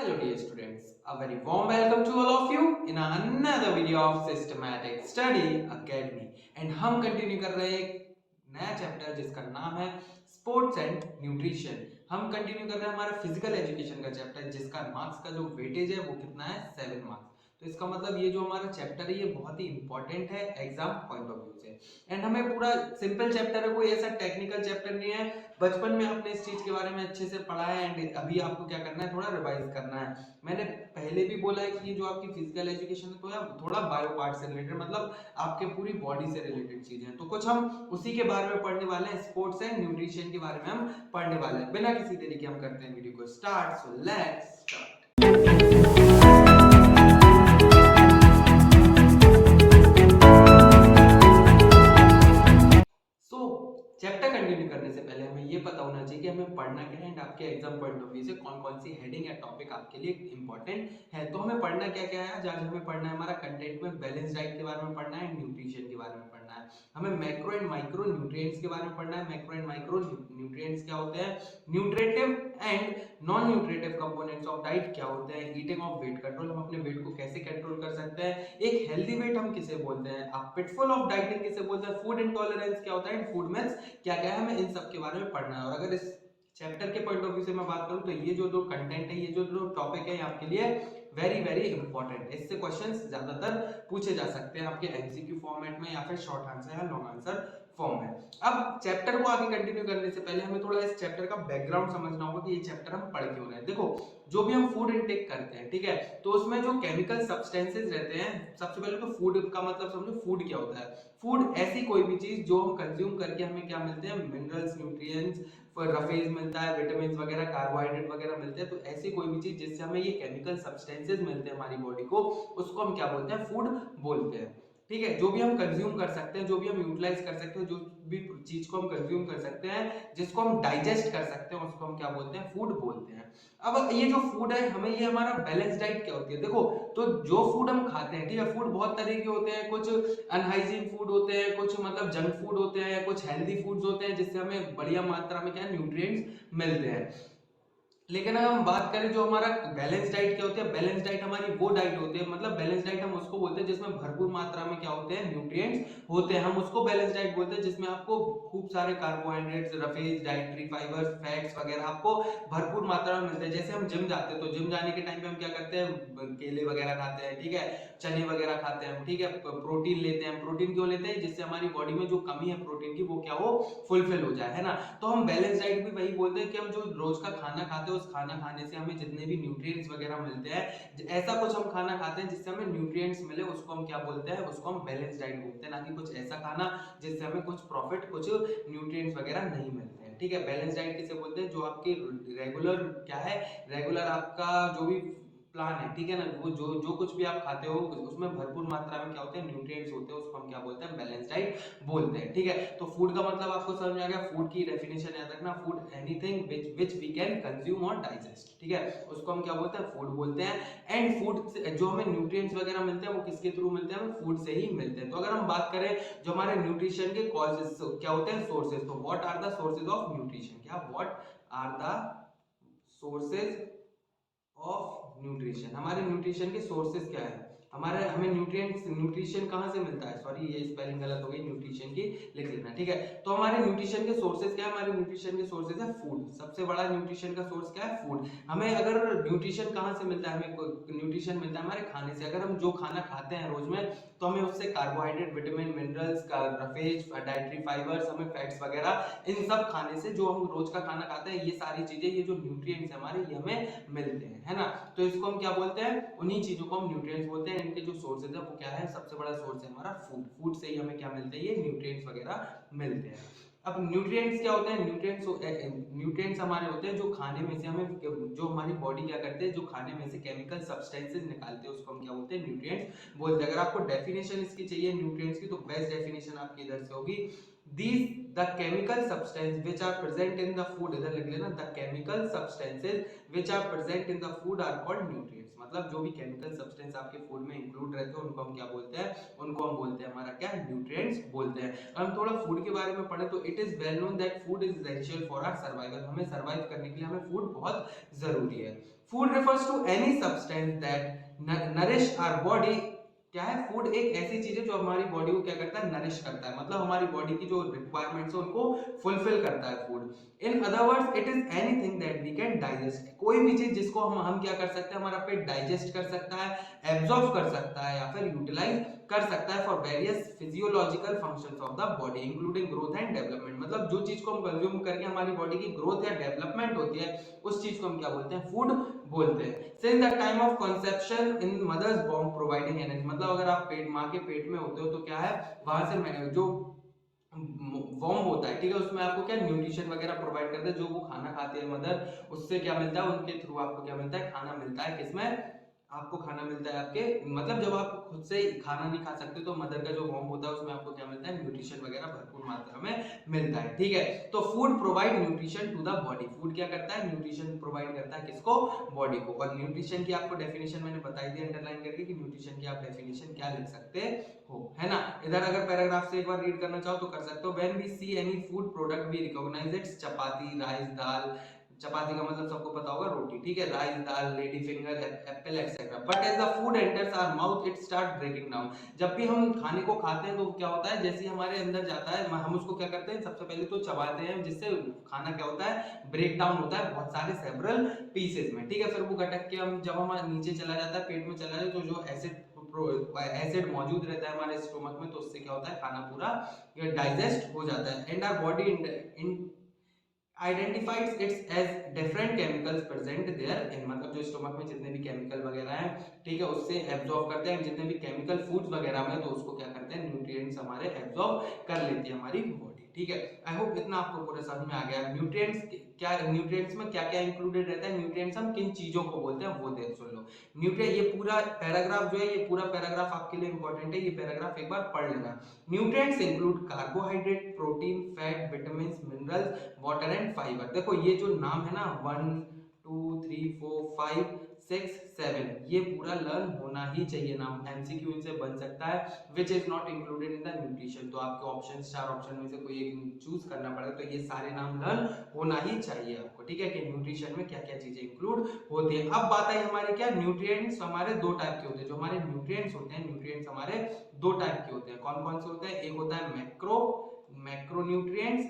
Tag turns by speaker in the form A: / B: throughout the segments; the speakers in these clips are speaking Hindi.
A: Hello dear students, a very warm welcome to all of you in another video of Systematic Study Academy and हम कंटिन्यू कर रहे हैं एक नया चैप्टर जिसका नाम है स्पोर्ट्स एंड न्यूट्रिशन। हम कंटिन्यू कर रहे हैं हमारा फिजिकल एजुकेशन का चैप्टर जिसका मार्क्स का जो वेटेज है वो कितना है 7 मार्क्स। तो इसका मतलब ये जो हमारा चैप्टर है ये बहुत ही इंपॉर्टेंट है एग्जाम पॉइंट ऑफ व्यू से। एंड हमें पूरा सिंपल चैप्टर है, कोई ऐसा टेक्निकल चैप्टर नहीं है। बचपन में आपने इस चीज के बारे में अच्छे से पढ़ा है एंड अभी आपको क्या करना है, थोड़ा रिवाइज करना है। मैंने पहले भी बोला है कि ये जो आपकी फिजिकल एजुकेशन है तो यार थोड़ा बायो पार्ट से रिलेटेड, मतलब आपके पूरी बॉडी से रिलेटेड चीजें हैं, तो कुछ हम उसी के बारे में पढ़ने वाले हैं। स्पोर्ट्स एंड न्यूट्रिशन के बारे में हम पढ़ने वाले हैं। बिना किसी देरी के हम करते हैं वीडियो को start. So let's start. Chapter continue करने से पहले हमें ये पता होना चाहिए कि हमें पढ़ना क्या है एंड आपके एग्जाम पॉइंट ऑफ व्यू से कौन कौन सी हेडिंग या टॉपिक आपके लिए इंपॉर्टेंट है। तो हमें पढ़ना क्या क्या है आज हमें पढ़ना है हमारा कंटेंट में बैलेंस डाइट के बारे में पढ़ना है, न्यूट्रिशन के बारे में पढ़ना है, हमें मैक्रो एंड माइक्रो न्यूट्रिएंट्स के बारे में पढ़ना है। मैक्रो एंड माइक्रो न्यूट्रिएंट्स क्या होते हैं, nutritive and non nutritive components of diet क्या होते हैं, ईटिंग ऑफ वेट कंट्रोल, हम अपने वेट को कैसे कंट्रोल कर सकते हैं, एक हेल्दी वेट हम किसे बोलते हैं, आप पिटफॉल ऑफ डाइटिंग किसे बोलते हैं, फूड इंटॉलरेंस क्या होता है एंड फूड मिथ्स क्या क्या है, हमें इन सब के बारे में पढ़ना है। और अगर इस चैप्टर के पॉइंट ऑफ व्यू से मैं बात करूं तो ये जो दो कंटेंट है, ये जो दो टॉपिक है आपके लिए वेरी वेरी इंपॉर्टेंट है। इससे क्वेश्चंस ज्यादातर पूछे जा सकते हैं आपके एमसीक्यू फॉर्मेट में या फिर शॉर्ट आंसर या लॉन्ग आंसर फॉर्म में। अब चैप्टर को आगे कंटिन्यू करने से पहले हमें थोड़ा इस चैप्टर का बैकग्राउंड समझना होगा कि ये चैप्टर हम पढ़ क्यों रहे हैं। देखो, जो भी हम फूड इनटेक करते हैं, ठीक है, तो उसमें जो केमिकल सब्सटेंसेस रहते हैं, सबसे पहले तो फूड का मतलब समझो, फूड क्या होता है। फूड ऐसी कोई भी चीज जो हम कंज्यूम करके हमें क्या मिलते हैं, मिनरल्स, न्यूट्रिएंट्स, रफेज मिलता है, विटामिन वगैरह, कार्बोहाइड्रेट वगैरह मिलते हैं। तो ऐसी कोई भी चीज जिससे हमें ये केमिकल सब्सटेंसेस मिलते हैं हमारी बॉडी को, उसको हम क्या बोलते हैं, फूड बोलते हैं। ठीक है, जो भी हम कंज्यूम कर सकते हैं, जो भी हम यूटिलाइज कर सकते हैं, जो भी चीज को हम कंज्यूम कर सकते हैं, जिसको हम डाइजेस्ट कर सकते हैं, उसको हम क्या बोलते हैं, फूड बोलते हैं। अब ये जो फूड है, हमें ये हमारा बैलेंस डाइट क्या होती है। देखो, तो जो फूड हम खाते हैं, ठीक है, फूड बहुत तरह के होते हैं, कुछ अनहाइजीन फूड होते हैं, कुछ मतलब जंक फूड होते हैं, कुछ हेल्दी फूड्स होते हैं जिससे हमें बढ़िया मात्रा में क्या न्यूट्रिएंट्स मिलते हैं। लेकिन अगर हम बात करें जो हमारा बैलेंस डाइट क्या होती है, बैलेंस डाइट हमारी वो डाइट होती है, मतलब बैलेंस डाइट हम उसको बोलते हैं जिसमें भरपूर मात्रा में क्या होते हैं, न्यूट्रिएंट्स होते हैं। हम उसको बैलेंस डाइट बोलते हैं जिसमें आपको खूब सारे carbohydrates, roughage, dietary fibres, fats वगैरह आपको भरपूर मात्रा में मिलते हैं। जैसे हम जिम जाते हैं तो जिम जाने के टाइम पे हम क्या करते हैं, केले वगैरह खाते हैं, ठीक है, चने वगैरह खाते हैं, ठीक है, प्रोटीन लेते हैं। प्रोटीन क्यों लेते हैं, जिससे हमारी बॉडी में जो कमी है प्रोटीन की वो क्या हो, फुलफिल हो जाए, है ना। तो हम बैलेंस डाइट भी वही बोलते हैं कि हम जो रोज का खाना खाते हैं उस खाना खाने से हमें जितने भी न्यूट्रिएंट्स वगैरह मिलते हैं, ऐसा कुछ हम खाना खाते हैं जिससे हमें न्यूट्रिएंट्स मिले, उसको हम क्या बोलते हैं, उसको हम बैलेंस डाइट बोलते हैं। ना कि कुछ ऐसा खाना जिससे हमें कुछ प्रॉफिट, कुछ न्यूट्रिएंट्स वगैरह नहीं मिलते हैं। ठीक है, बैलेंस डाइट किसे बोलते हैं, जो आपकी रेगुलर क्या है, रेगुलर आपका जो भी प्लान है, ठीक है ना, वो जो जो कुछ भी आप खाते हो उसमें भरपूर मात्रा में क्या होते हैं, न्यूट्रिएंट्स होते हैं, उसको हम क्या बोलते हैं, बैलेंस डाइट बोलते हैं। ठीक है, तो फूड का मतलब आपको समझ में आ गया। फूड की डेफिनेशन याद रखना, food anything which we can consume और डाइजेस्ट, ठीक है, उसको हम क्या बोलते हैं, फूड बोलते हैं। एंड फूड जो हमें न्यूट्रिएंट्स वगैरह मिलते हैं वो किसके थ्रू मिलते हैं, हमें फूड से ही मिलते हैं। तो अगर हम बात करें जो हमारे न्यूट्रिशन के कॉजेस क्या होते हैं, सोर्सेज, तो what are the sources of nutrition, क्या what are the sources of nutrition, हमारे न्यूट्रिशन के सोर्सेज क्या है, हमारे हमें न्यूट्रिएंट्स, न्यूट्रिशन कहां से मिलता है, सॉरी ये स्पेलिंग गलत हो गई, न्यूट्रिशन की लिख लेना, ठीक है। तो हमारे न्यूट्रिशन के सोर्सेज क्या है, हमारे न्यूट्रिशन के सोर्सेज है फूड। सबसे बड़ा न्यूट्रिशन का सोर्स क्या है, फूड। हमें अगर न्यूट्रिशन कहां से मिलता है, हमें न्यूट्रिशन मिलता है हमारे खाने से। अगर हम जो खाना खाते हैं रोज में, तो हमें उससे carbohydrate, vitamin, minerals, roughage, dietary fibres, हमें फैट्स वगैरह, इन सब खाने से, जो हम रोज का खाना खाते हैं, ये सारी चीजें, ये जो न्यूट्रिएंट्स है हमारे, ये हमें मिलते हैं, है ना। तो इसको हम क्या बोलते हैं, उन्हीं चीजों को हम न्यूट्रिएंट्स बोलते हैं। इनके जो सोर्सेज है वो क्या है, सबसे बड़ा सोर्स है हमारा फूड। फूड से ही हमें क्या मिलते हैं, ये न्यूट्रिएंट्स वगैरह मिलते हैं। अब न्यूट्रिएंट्स क्या होते हैं, न्यूट्रिएंट्स हमारे होते हैं जो खाने में से हमें, जो हमारी बॉडी क्या करते हैं, जो खाने में से केमिकल सब्सटेंसेस निकालते हैं, उसको हम क्या बोलते हैं, न्यूट्रिएंट्स बोलते हैं। अगर आपको डेफिनेशन इसकी चाहिए न्यूट्रिएंट्स की, तो बेस्ट डेफिनेशन आपकी इधर से होगी, these the chemical substance which are present in the food, इधर लिख लेना, the chemical substances which are present in the food are called nutrients। मतलब जो भी केमिकल सब्सटेंस आपके फूड में इंक्लूड रहते हैं उनको हम क्या बोलते हैं, उनको हम बोलते हैं हमारा क्या, न्यूट्रिएंट्स बोलते हैं। हम थोड़ा फूड के बारे में पढ़े तो it is well known that food is essential for our survival. हमें सर्वाइव करने के लिए हमें फूड बहुत जरूरी है। Food refers to any substance that nourish our body. क्या है? फूड एक ऐसी चीज है जो हमारी बॉडी को क्या करता है? नरिश करता है, मतलब हमारी बॉडी की जो रिक्वायरमेंट्स है उनको फुलफिल करता है food. In other words it is anything that we can digest, कोई भी चीज जिसको हम क्या कर सकते हैं, हमारा पेट डाइजेस्ट कर सकता है, एब्जॉर्ब कर सकता है या फिर यूटिलाइज कर सकता है for various physiological functions of the body including growth and development. मतलब जो चीज को हम कंज्यूम करके हमारी बॉडी की ग्रोथ या डेवलपमेंट होती है उस चीज को हम क्या बोलते हैं? फूड बोलते हैं। Since the time of conception in mother's womb providing energy, मतलब अगर आप पेट माँ के पेट में होते हो तो क्या है, वहां से जो वॉर्म होता है, ठीक है, उसमें आपको क्या न्यूट्रिशन वगैरह प्रोवाइड करते हैं, जो वो खाना खाती है मदर, उससे क्या मिलता है, उनके थ्रू आपको क्या मिलता है? खाना मिलता है। किसमें? आपको खाना मिलता है आपके, मतलब जब आप खुद से खाना नहीं खा सकते तो मदर का जो वॉर्म होता है उसमें आपको क्या मिलता है? न्यूट्रिशन वगैरह भरपूर मात्रा में मिलता है। ठीक है, तो food provide nutrition to the body, food क्या करता है? न्यूट्रिशन प्रोवाइड करता है किसको? बॉडी को। और न्यूट्रिशन की आपको डेफिनेशन मैंने बताई दी अंडरलाइन करके कि न्यूट्रिशन की आप डेफिनेशन क्या लिख सकते हो, है ना। इधर अगर पैराग्राफ से एक बार रीड करना चाहो तो कर सकते हो। When we see any food product we recognise it's chapati, rice, dal, chapati का मतलब सबको पता होगा रोटी, ठीक है, rice, dal, lady finger, apple etcetera. But as the food enters our mouth it start breaking down, जब भी हम खाने को खाते हैं तो क्या होता है, जैसे ही हमारे अंदर जाता है हम उसको क्या करते हैं? सबसे पहले तो चबाते हैं, जिससे खाना क्या होता है? ब्रेक डाउन होता है बहुत सारे सेवरल पीसेस में, ठीक है। फिर वो गटक के हम जब हमारे नीचे चला जाता है, पेट में चला जाता है, तो जो एसिड मौजूद रहता है हमारे स्टोमक में, तो उससे क्या होता है? खाना पूरा डाइजेस्ट हो जाता है। And our body in identifieds it's as different chemicals present therein, मतलब जो स्टोमक में जितने भी केमिकल वगैरह हैं, ठीक है, उससे एब्जॉर्ब करते हैं, जितने भी केमिकल फूड्स वगैरह में, तो उसको क्या करते हैं? न्यूट्रिएंट्स हमारे एब्जॉर्ब कर लेती है हमारी बॉडी, ठीक है। आई होप इतना आपको पूरा समझ में आ गया। न्यूट्रिएंट्स क्या, न्यूट्रिएंट्स में क्या क्या इंक्लूडेड रहता है, न्यूट्रिएंट्स हम किन चीजों को बोलते हैं वो देख सुन लो। न्यूट्रिएंट, ये पूरा पैराग्राफ जो है, ये पूरा पैराग्राफ आपके लिए इंपॉर्टेंट है, ये पैराग्राफ एक बार पढ़ लेना। Nutrients include carbohydrate, protein, fat, vitamin, minerals, water and fibre. देखो ये जो नाम है ना, 1 2 3 4 5 6 7, ये पूरा लर्न होना ही चाहिए नाम, एमसीक्यू इनसे बन सकता है। Which is not included in the nutrition, तो आपके ऑप्शन, 4 ऑप्शन में से कोई एक चूज करना पड़ेगा, तो ये सारे नाम लर्न होना ही चाहिए आपको, ठीक है, कि न्यूट्रिशन में क्या क्या चीजें इंक्लूड होती है। अब बात आई हमारे क्या, न्यूट्रिएंट्स हमारे दो टाइप के होते हैं, जो हमारे न्यूट्रिएंट्स होते हैं, न्यूट्रिएंट्स हमारे दो टाइप के होते हैं। कौन कौन से होते हैं? एक होता है मैक्रो, मैक्रोन्यूट्रिएंट्स,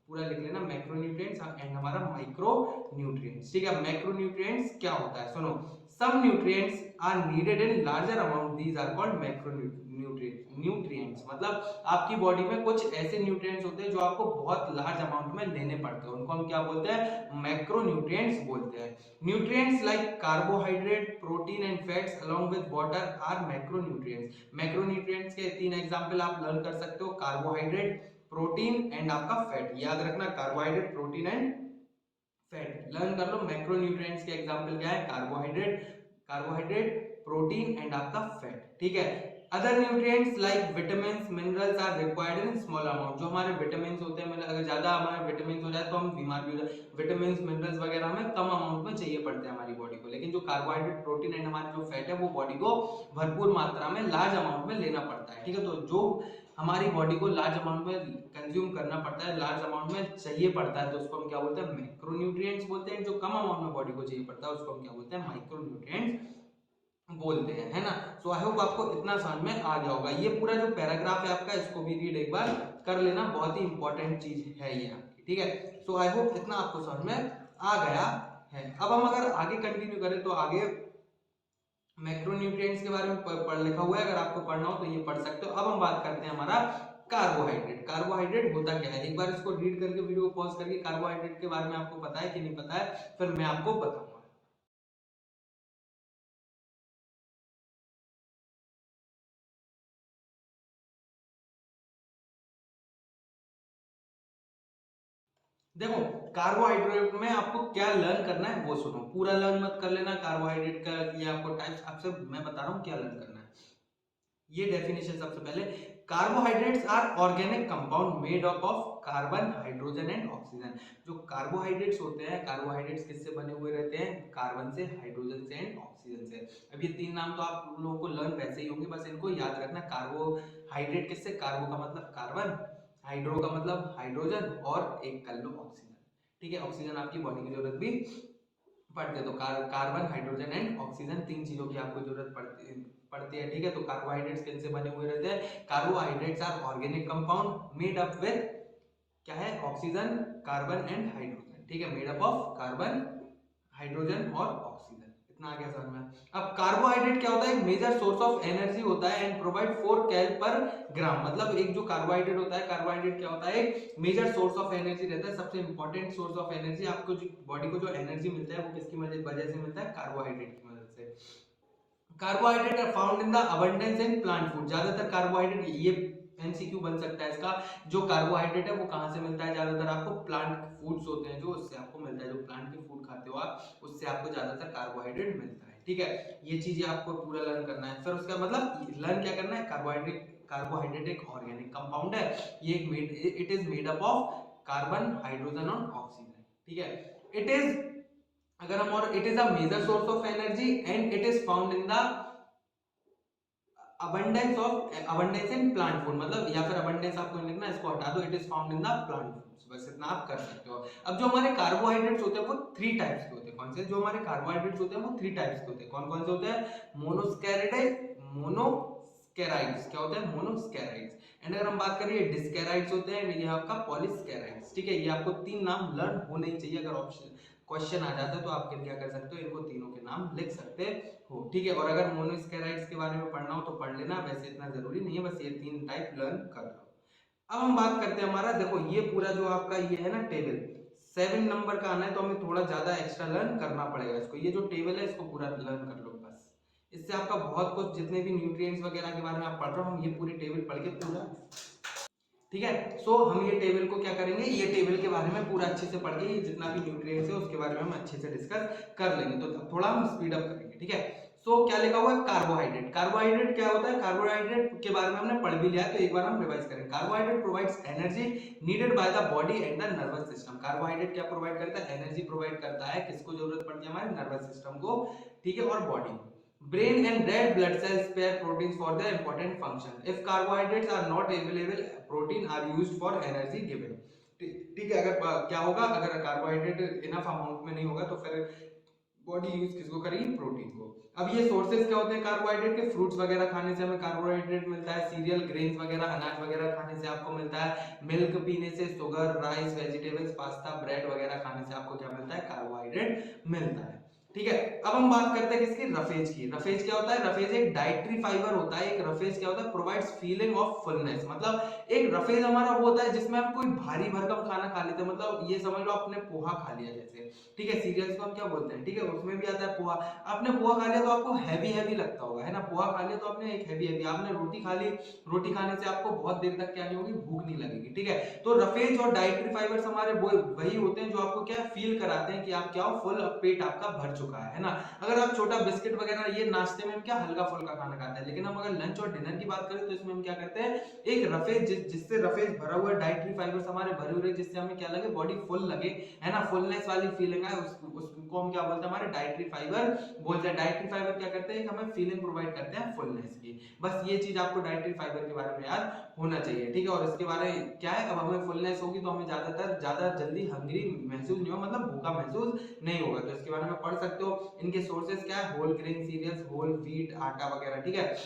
A: पूरा लिख लेना, मैक्रोन्यूट्रिएंट्स, एंड हमारा माइक्रो न्यूट्रिएंट्स, ठीक है। मैक्रोन्यूट्रिएंट्स क्या होता है? सुनो, some nutrients are needed in larger amount, these are called macronutrients, मतलब आपकी बॉडी में कुछ ऐसे न्यूट्रिएंट्स होते हैं जो आपको बहुत लार्ज अमाउंट में लेने पड़ते हैं, उनको हम क्या बोलते हैं? मैक्रोन्यूट्रिएंट्स बोलते हैं। Nutrients like carbohydrate, protein and fats along with water are macronutrients. Macronutrients के 3 एग्जांपल आप लर्न कर सकते हो, कार्बोहाइड्रेट, प्रोटीन एंड आपका फैट। याद रखना, carbohydrate, protein and fat learn कर लो। मैक्रोन्यूट्रिएंट्स के एग्जांपल क्या है? कार्बोहाइड्रेट, प्रोटीन एंड आपका फैट, ठीक है। Other nutrients like vitamins, minerals are required in small amount, जो हमारे विटामिन्स होते हैं, मतलब अगर ज्यादा हमारे विटामिन्स हो जाए तो हम बीमार भी हो जाए, विटामिन्स, मिनरल्स वगैरह हमें कम अमाउंट में चाहिए पड़ते हैं हमारी बॉडी को, लेकिन जो कार्बोहाइड्रेट, प्रोटीन एंड हमारे जो फैट है वो बॉडी को भरपूर मात्रा में, लार्ज अमाउंट में लेना पड़ता है, ठीक है। तो जो हमारी बॉडी को लार्ज अमाउंट में कंज्यूम करना पड़ता है, लार्ज अमाउंट में चाहिए पड़ता है, तो उसको हम क्या बोलते हैं? मैक्रोन्यूट्रिएंट्स बोलते हैं। जो कम अमाउंट में बॉडी को चाहिए पड़ता है उसको हम क्या बोलते हैं? माइक्रोन्यूट्रिएंट्स बोलते हैं, है ना। सो आई होप आपको इतना समझ में आ गया होगा। ये पूरा जो पैराग्राफ है आपका, इसको भी रीड एक बार कर लेना, बहुत ही इंपॉर्टेंट चीज है ये आपकी, ठीक है। सो आई होप इतना आपको समझ में आ गया है। अब हम अगर आगे कंटिन्यू करें तो आगे मैक्रोन्यूट्रिएंट्स के बारे में पढ़ लिखा हुआ है, अगर आपको पढ़ना हो तो ये पढ़ सकते हो। अब हम बात करते हैं हमारा कार्बोहाइड्रेट। कार्बोहाइड्रेट होता क्या है, एक बार इसको रीड करके, वीडियो को पॉज करके, कार्बोहाइड्रेट के बारे में आपको पता है कि नहीं पता है, फिर मैं आपको बताऊंगा। देखो, कार्बोहाइड्रेट में आपको क्या लर्न करना है वो सुनो, पूरा लर्न मत कर लेना कार्बोहाइड्रेट का, ये आपको टाइप्स आपसे मैं बता रहा हूँ क्या लर्न करना है। ये डेफिनेशन सबसे पहले, carbohydrates are organic compound made up of carbon, hydrogen and oxygen. जो कार्बोहाइड्रेट्स होते हैं, कार्बोहाइड्रेट्स किससे बने हुए रहते हैं? कार्बन से, हाइड्रोजन से एंड ऑक्सीजन से। अब ये 3 नाम तो आप लोगों को लर्न वैसे ही होंगे, बस इनको याद रखना। कार्बोहाइड्रेट किससे? कार्बो का मतलब कार्बन, हाइड्रो का मतलब हाइड्रोजन, और एक कर लो ऑक्सीजन, ठीक है। ऑक्सीजन आपकी बॉडी की जरूरत भी पढ़ते हैं। तो कार्बन, हाइड्रोजन एंड ऑक्सीजन, तीन चीजों की आपको जरूरत पड़ती है। ठीक है, तो कार्बोहाइड्रेट्स किन से बने हुए रहते हैं? Carbohydrates are organic compound made up with क्या है? Oxygen, carbon and hydrogen. ठीक है, made up of carbon, hydrogen और ऑक्सीजन। इतना आ गया समझ में। अब कार्बोहाइड्रेट क्या होता है? एक मेजर सोर्स ऑफ एनर्जी होता है एंड प्रोवाइड 4 कैल पर ग्राम। मतलब एक जो कार्बोहाइड्रेट होता है, कार्बोहाइड्रेट क्या होता है? एक मेजर सोर्स ऑफ एनर्जी रहता है, सबसे इंपॉर्टेंट सोर्स ऑफ एनर्जी। आपको जो बॉडी को जो एनर्जी मिलता है वो किसकी वजह से मिलता है? कार्बोहाइड्रेट की मदद से। Carbohydrate are found in the abundance in plant food. ज्यादातर कार्बोहाइड्रेट, ये एमसीक्यू बन सकता है इसका, जो कार्बोहाइड्रेट है वो कहां से मिलता है? ज्यादातर आपको प्लांट फूड्स होते हैं जो, उससे आपको मिलता है। जो प्लांट के फूड खाते हो आप, उससे आपको ज्यादातर कार्बोहाइड्रेट मिलता है। ठीक है, ये चीजें आपको पूरा लर्न करना है। फिर उसका मतलब लर्न क्या करना है? कार्बोहाइड्रेट एक ऑर्गेनिक कंपाउंड है। ये it is made up of carbon, hydrogen और ऑक्सीजन। ठीक है, इट इज, अगर हम, और it is a major source of energy and it is found in the abundance in plant food. मतलब या फिर अबंडेंस आपको नहीं लिखना, इसको हटा दो, it is found in the plant foods. बस इतना आप कर सकते हो। अब जो हमारे कार्बोहाइड्रेट्स होते हैं वो 3 टाइप्स के होते हैं। कौन से? जो हमारे कार्बोहाइड्रेट्स होते हैं वो 3 टाइप्स के होते हैं। कौन कौन से होते हैं? मोनोस्केराइड्स। क्या होते हैं? मोनोस्केराइड्स। एंड अगर हम बात करें डिस्केराइड्स होते हैं, ये आपका पॉलीस्केराइड्स। ठीक है, ये आपको 3 नाम लर्न होने ही चाहिए। अगर ऑप्शन क्वेश्चन आ जाता है तो आप क्या कर सकते हो? इनको तीनों के नाम लिख सकते हो। ठीक है, और अगर मोनोस्केराइड्स के बारे में पढ़ना हो तो पढ़ लेना, वैसे इतना जरूरी नहीं है, बस ये 3 टाइप लर्न कर लो। अब हम बात करते हैं हमारा, देखो ये पूरा जो आपका ये है ना टेबल, 7 नंबर का आना है तो हमें थोड़ा ज्यादा एक्स्ट्रा लर्न करना पड़ेगा इसको। ये जो टेबल है इसको पूरा लर्न कर लो बस। इससे आपका बहुत कुछ, जितने भी न्यूट्रिएंट्स वगैरह के बारे में आप पढ़ रहे हो, हम ये पूरी टेबल पढ़ के पूरा, ठीक है। सो हम ये टेबल को क्या करेंगे? ये टेबल के बारे में पूरा अच्छे से पढ़ के, जितना भी न्यूट्रिएंट्स है उसके बारे में हम अच्छे से डिस्कस कर लेंगे। तो थोड़ा हम स्पीड अप करेंगे। ठीक है, सो क्या लिखा हुआ है? कार्बोहाइड्रेट। कार्बोहाइड्रेट क्या होता है? कार्बोहाइड्रेट के बारे में हमने पढ़ भी लिया है, तो एक बार हम रिवाइज करें। Carbohydrate provides energy needed by the body and the nervous system. Carbohydrate क्या प्रोवाइड करता है? एनर्जी प्रोवाइड करता है। किसको जरूरत पड़ती है? हमारे नर्वस सिस्टम को। ठीक है, और बॉडी को। Brain and red blood cells spare proteins for their important function. If carbohydrates are not available, protein are used for energy given. ठीक है, अगर क्या होगा? अगर कार्बोहाइड्रेट इनफ अमाउंट में नहीं होगा तो फिर बॉडी यूज किसको करेगी? प्रोटीन को। अब ये सोर्सेज क्या होते हैं कार्बोहाइड्रेट के? फ्रूट्स वगैरह खाने से हमें कार्बोहाइड्रेट मिलता है, सीरियल, ग्रेन्स वगैरह, अनाज वगैरह खाने से आपको मिलता है, मिल्क पीने से, sugar, rice, vegetables, pasta, bread वगैरह खाने से आपको क्या मिलता है? कार्बोहाइड्रेट मिलता है। ठीक है, अब हम बात करते हैं किसकी? रफेज की। रफेज क्या होता है? रफेज एक डाइटरी फाइबर होता है। एक रफेज क्या होता है? Provides feeling of fullness. मतलब एक रफेज हमारा वो होता है जिसमें हम कोई भारी भरकम खाना खा लेते हैं। मतलब ये समझ लो आपने पोहा खा लिया जैसे, ठीक है, सीरियल्स को हम क्या बोलते हैं? ठीक है, उसमें भी आता है पोहा। आपने पोहा खा लिया तो आपको हैवी हैवी लगता होगा, है ना? पोहा खा लिया तो आपने एक हैवी हैवी, आपने रोटी खा ली, रोटी खाने से आपको बहुत देर तक क्या नहीं होगी? भूख नहीं लगेगी। ठीक है, तो रफेज और डाइटरी फाइबर्स हमारे वही होते हैं जो आपको क्या फील कराते हैं कि आप क्या हो? फुल, पेट आपका भर चुका है ना? अगर आप छोटा बिस्किट वगैरह, ये नाश्ते में हम क्या हल्का फुल्का खाना खाते हैं, लेकिन हम अगर लंच और डिनर की बात करें तो इसमें हम क्या करते हैं? एक रफेज, जिससे रफेज भरा हुआ डाइटरी फाइबर्स हमारे भरे हुए, जिससे हमें क्या लगे? बॉडी फुल लगे, है ना? फुलनेस वाली फीलिंग है, उसको हम क्या बोलते हैं? हमारे डाइटरी फाइबर बोलते हैं। डाइटरी फाइबर क्या करते हैं? हमें फीलिंग प्रोवाइड करते हैं फुलनेस की। बस ये चीज आपको डाइटरी फाइबर के बारे में याद होना चाहिए। ठीक है, और इसके बारे में क्या है? अब हमें फुलनेस होगी तो हमें ज्यादा जल्दी हंग्री महसूस नहीं होगा, मतलब भूखा महसूस नहीं होगा। तो इसके बारे में पढ़ सकते हो। इनके सोर्सेज क्या है? Whole grain cereals, whole wheat, आटा वगैरह। ठीक है,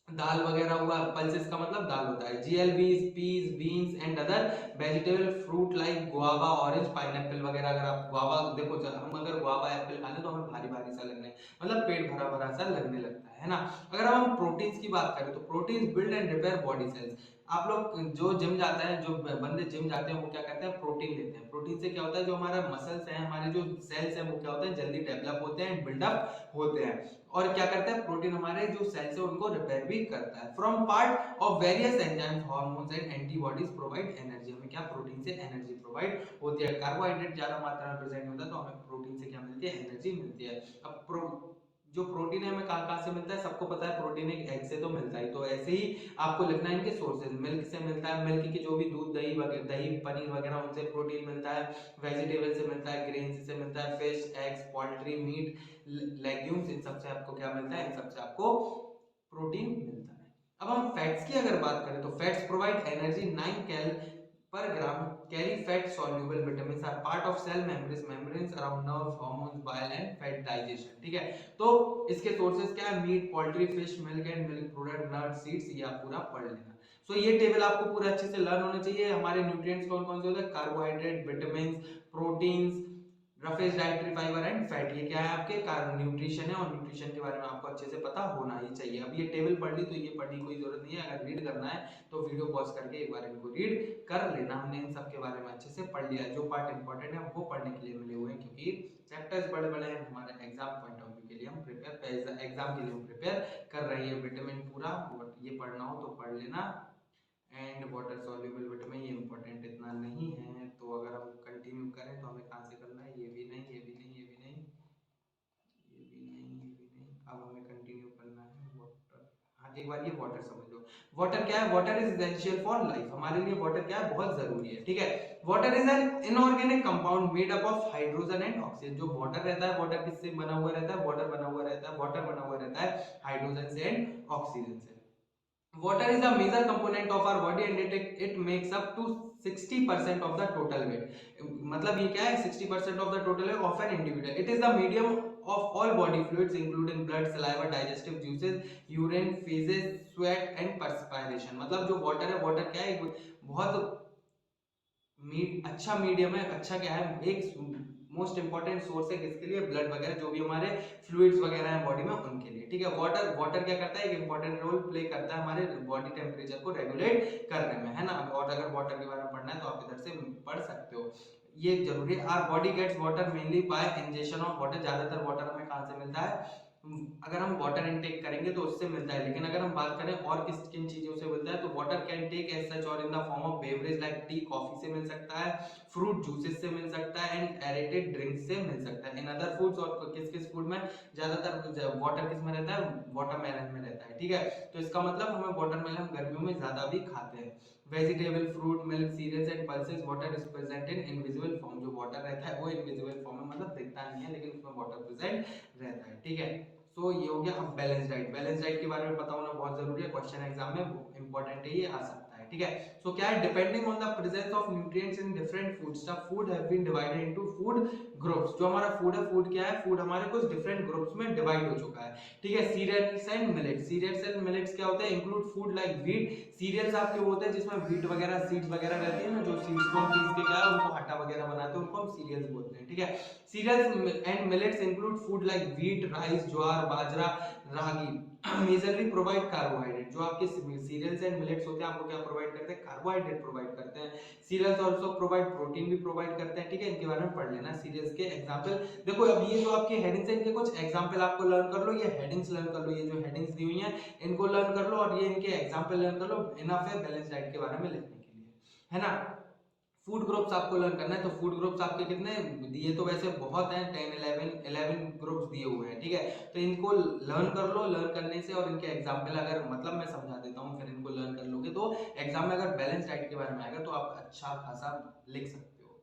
A: दाल वगैरह हुआ, पल्सेस का मतलब दाल होता है, GLBs, peas, beans and other vegetable fruit like guava, orange, pineapple वगैरह। अगर आप गुआवा देखो, हम अगर गुआवा एप्पल खा लें तो हमें भारी भारी सा लगने, मतलब पेट भरा भरा सा लगने लगता है ना? अगर हम प्रोटीन्स की बात करें तो proteins build and repair body cells. आप लोग जो जिम जाते हैं, जो बंदे जिम जाते हैं वो क्या करते हैं? प्रोटीन लेते हैं। प्रोटीन से क्या होता है? जो हमारा मसल्स है, हमारे जो सेल्स हैं, वो क्या होते हैं? जल्दी डेवलप होते हैं, बिल्डअप होते हैं। और क्या करता है? प्रोटीन हमारे जो सेल्स है उनको रिपेयर भी करता है। From part of various enzymes, hormones and antibodies provide energy. हमें क्या? प्रोटीन से एनर्जी प्रोवाइड होती है। कार्बोहाइड्रेट ज्यादा मात्रा में प्रेजेंट होता है तो हमें प्रोटीन से क्या मिलती है? एनर्जी मिलती है। अब जो प्रोटीन है हमें कहाँ कहाँ से मिलता है? सबको पता है, प्रोटीन एक एग से तो मिलता ही। तो ऐसे ही आपको लिखना है इनके सोर्सेज। मिल्क से मिलता है, मिल्क के जो भी दूध, दही वगैरह, दही, पनीर वगैरह, उनसे प्रोटीन मिलता है। वेजिटेबल से मिलता है, ग्रेन से मिलता है, fish, eggs, poultry, meat, legumes, इन सबसे आपको क्या मिलता है? इन सबसे आपको प्रोटीन मिलता है। अब हम फैट्स की अगर बात करें तो fats provide energy 9 cal per gram carry fat soluble vitamins are part of cell membranes around nerves, hormones, bile and fat digestion। ठीक है, तो इसके सोर्सेस क्या है, meat, poultry, fish, milk and milk product, nut, seeds, ये आप पूरा पढ़ लेना। सो ये टेबल आपको पूरा अच्छे से लर्न होना चाहिए। हमारे न्यूट्रिएंट्स कौन कौन से होते हैं, carbohydrate, vitamin, proteins, roughage dietary fibre and fat, ये क्या है आपके कारण न्यूट्रिशन है, और न्यूट्रिशन के बारे में आपको अच्छे से पता होना ही चाहिए। अब ये टेबल पढ़ ली तो ये पढ़ने की कोई जरूरत नहीं है, अगर रीड करना है तो वीडियो पॉज करके एक बार इनको रीड कर लेना। हमने इन सब के बारे में अच्छे से पढ़ लिया, जो पार्ट इंपॉर्टेंट है वो पढ़ने के लिए मिले हुए हैं, क्योंकि चैप्टर्स बड़े बड़े हैं, हमारे एग्जाम पॉइंट ऑफ व्यू के लिए हम प्रिपेयर, एग्जाम के लिए हम प्रिपेयर कर रहे हैं। विटामिन पूरा ये पढ़ना हो तो पढ़ लेना, एंड वाटर सॉल्युबल विटामिन ये इंपॉर्टेंट इतना नहीं है। तो अगर हम कंटिन्यू करें तो हमें कहाँ से करना है, ये भी नहीं, ये भी नहीं, ये भी नहीं, ये भी नहीं, ये भी नहीं। अब हमें कंटिन्यू करना है वाटर। हाँ, एक बार ये वाटर समझ लो। वाटर क्या है, water is essential for life, हमारे लिए वाटर क्या है, बहुत जरूरी है। ठीक है, water is an inorganic compound made up of hydrogen and oxygen. जो वाटर रहता है, वाटर किससे बना हुआ रहता है, वाटर बना हुआ रहता है, वाटर बना हुआ रहता है हाइड्रोजन से एंड ऑक्सीजन से। Water is a major component of our body and it makes up to 60% of the total weight। मतलब ये क्या है, 60% of the total weight of an individual। It is the medium of all body fluids including blood, saliva, digestive juices, urine, feces, sweat and perspiration। मतलब जो water है, water क्या है, बहुत अच्छा मीडियम है। अच्छा क्या है, एक मोस्ट इंपॉर्टेंट सोर्स है किसके लिए, ब्लड वगैरह जो भी हमारे फ्लूइड्स वगैरह हैं बॉडी में उनके लिए। ठीक है, वाटर वाटर क्या करता है, एक इंपॉर्टेंट रोल प्ले करता है हमारे बॉडी टेम्परेचर को रेगुलेट करने में, है ना। और अगर वाटर के बारे में पढ़ना है तो आप इधर से पढ़ सकते हो, ये जरूरी है। Our body gets water mainly by injection of water. ज्यादातर वाटर हमें कहाँ से मिलता है, अगर हम वाटर इनटेक करेंगे तो उससे मिलता है। लेकिन अगर हम बात करें और किस किन चीजों से मिलता है, तो water can take as such और in the form of beverage like tea, coffee से मिल सकता है, फ्रूट जूसेस से मिल सकता है एंड एरेटेड ड्रिंक्स से मिल सकता है। इन अदर फूड्स, और किस किस फूड में ज्यादातर वाटर किस में रहता है, वाटरमेलन में रहता है। ठीक है, तो इसका मतलब हमें वाटरमेलन गर्मियों में ज्यादा भी खाते हैं। Vegetable, fruit, milk, cereals and pulses, water is present in invisible form. जो वाटर रहता है वो इनविजिबल फॉर्म में, मतलब दिखता नहीं है लेकिन उसमें वाटर प्रेजेंट रहता है। ठीक है, तो ये हो गया। अब बैलेंस डाइट, बैलेंस डाइट के बारे में पता होना बहुत जरूरी है, क्वेश्चन एग्जाम में इंपॉर्टेंट है, ये आ सकता है। ठीक है, सो क्या है, depending on the presence of nutrients in different foods, the food have been divided into food groups. जो हमारा फूड है, फूड क्या है, फूड हमारे कुछ डिफरेंट ग्रुप्स में डिवाइड हो चुका है। ठीक है, cereals and millets, cereals and millets क्या होते हैं, include food like wheat. Cereals आपके होते हैं जिसमें व्हीट वगैरह, सीड्स वगैरह रहती है ना, जो सीड्स को हम पीस के क्या है उनको आटा वगैरह बनाते हैं, उनको हम सीरियल्स बोलते हैं। ठीक है, cereals and millets include food like wheat, rice, jowar, bajra, ragi. Majorly provide carbohydrate. जो आपके सीरियल्स एंड मिलेट्स होते हैं आपको क्या प्रोवाइड करते हैं, कार्बोहाइड्रेट प्रोवाइड करते हैं। सीरियल्स आल्सो प्रोवाइड प्रोटीन भी प्रोवाइड करते हैं। ठीक है, इनके बारे में पढ़ लेना। सीरियल्स के एग्जांपल देखो, अब ये जो आपके हेडिंग्स हैं इनके कुछ एग्जांपल आपको लर्न कर लो, ये हेडिंग्स लर्न कर लो, ये जो हेडिंग्स दी हुई हैं इनको लर्न कर लो, और ये इनके एग्जांपल लर्न कर लो। इनफ है बैलेंस डाइट के बारे में लिखने के लिए, है ना। फूड ग्रुप्स आपको लर्न करना है, तो फूड ग्रुप्स आपके कितने दिए, तो वैसे बहुत हैं, 10 11 ग्रुप्स दिए हुए हैं। ठीक है, तो इनको लर्न कर लो। लर्न करने से और इनके एग्जांपल अगर मतलब मैं समझा देता हूँ, फिर इनको लर्न कर लोगे तो एग्जाम में अगर बैलेंस डाइट के बारे में आएगा तो आप अच्छा खासा लिख सकते हो।